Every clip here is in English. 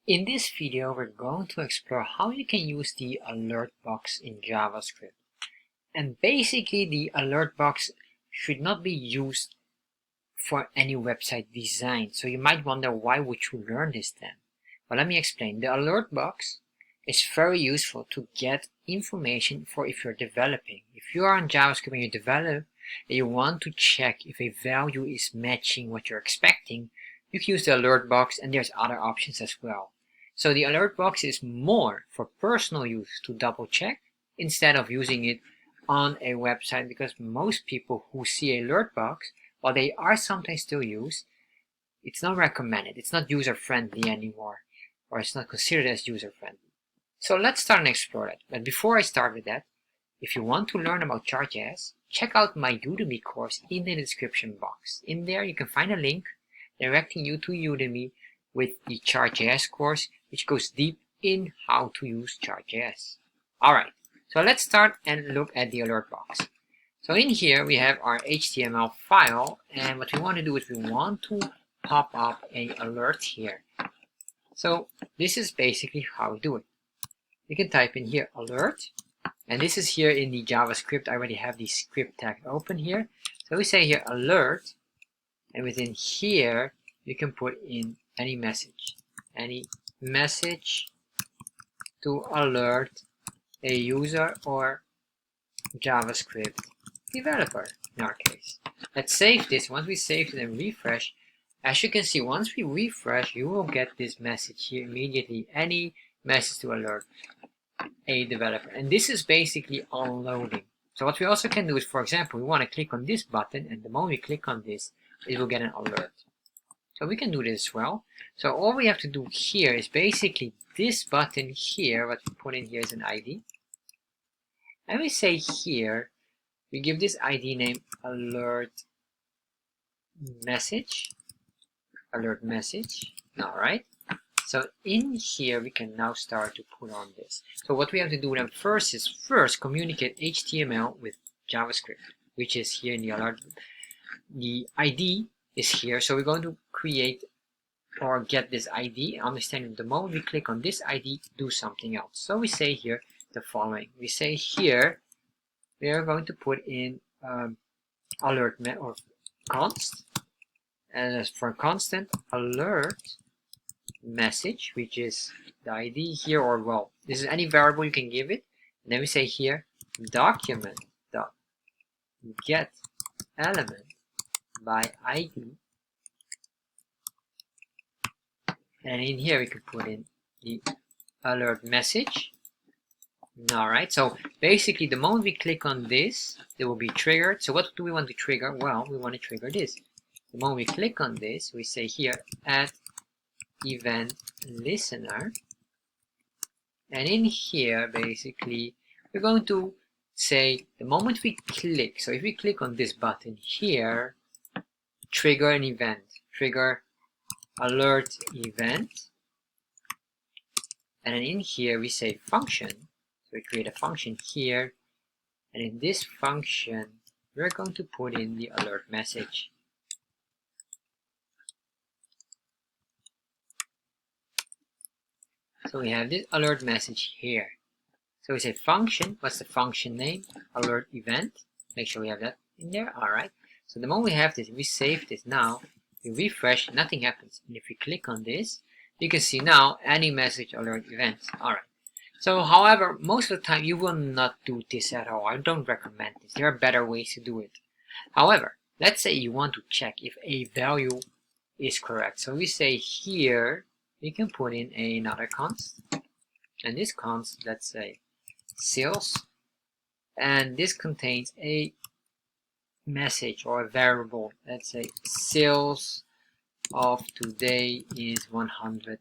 In this video, we're going to explore how you can use the alert box in JavaScript. And basically, the alert box should not be used for any website design. So you might wonder, why would you learn this then? Well, let me explain. The alert box is very useful to get information for if you're developing. If you are on JavaScript and you develop and you want to check if a value is matching what you're expecting, you can use the alert box, and there's other options as well. So the alert box is more for personal use to double check instead of using it on a website, because most people who see alert box, while they are sometimes still used, it's not recommended. It's not user friendly anymore, or it's not considered as user friendly. So let's start and explore that. But before I start with that, if you want to learn about Chart.JS, check out my Udemy course in the description box. In there you can find a link directing you to Udemy with the Chart.JS course, which goes deep in how to use Chart.JS. Alright, so let's start and look at the alert box. So in here we have our HTML file, and what we want to do is we want to pop up an alert here. So this is basically how we do it. You can type in here alert, and this is here in the JavaScript. I already have the script tag open here. So we say here alert, and within here you can put in any message to alert a user or JavaScript developer in our case. Let's save this. Once we save it and refresh, as you can see, once we refresh, you will get this message here immediately, any message to alert a developer. And this is basically unloading. So what we also can do is, for example, we want to click on this button, and the moment we click on this, it will get an alert. So we can do this as well. So all we have to do here is basically this button here, what we put in here is an ID. And we say here, we give this ID name alert message. Alright. So in here we can now start to put on this. So what we have to do then first is communicate HTML with JavaScript, which is here in the alert. The ID is here, so we're going to create or get this ID, understanding the moment we click on this ID, do something else. So we say here the following. We say here we are going to put in alert or const, and as for constant alert message, which is the ID here, or well, this is any variable you can give it. And then we say here document dot get element by ID, and in here we can put in the alert message. Alright, so basically the moment we click on this, it will be triggered. So what do we want to trigger? Well, we want to trigger this. The moment we click on this, we say here add event listener, and in here basically we're going to say the moment we click, so if we click on this button here, trigger an event, trigger alert event, and then in here we say function. So we create a function here, and in this function we're going to put in the alert message. So we have this alert message here. So we say function, what's the function name? Alert event. Make sure we have that in there. Alright. So the moment we have this, we save this now, we refresh, nothing happens. And if we click on this, you can see now any message alert event. Alright. So however, most of the time you will not do this at all. I don't recommend this. There are better ways to do it. However, let's say you want to check if a value is correct. So we say here, we can put in another const, and this const, let's say sales, and this contains a message or a variable. Let's say sales of today is 100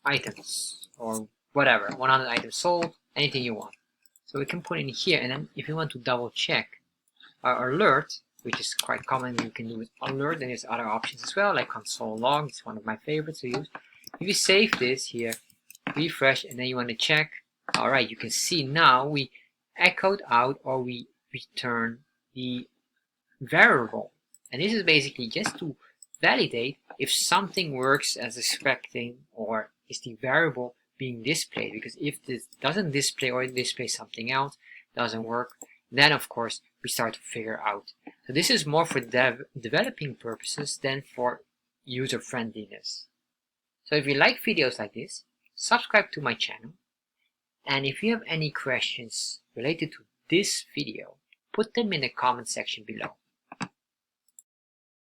items, or whatever, 100 items sold, anything you want. So we can put in here, and then if you want to double check our alert, which is quite common, you can do with alert, and there's other options as well, like console log. It's one of my favorites to use. If you save this here, refresh, and then you want to check, alright, you can see now we echoed out, or we return the variable. And this is basically just to validate if something works as expecting, or is the variable being displayed. Because if this doesn't display or it displays something else, doesn't work, then of course we start to figure out. So this is more for developing purposes than for user friendliness. So if you like videos like this, subscribe to my channel. And if you have any questions related to this video, put them in the comment section below.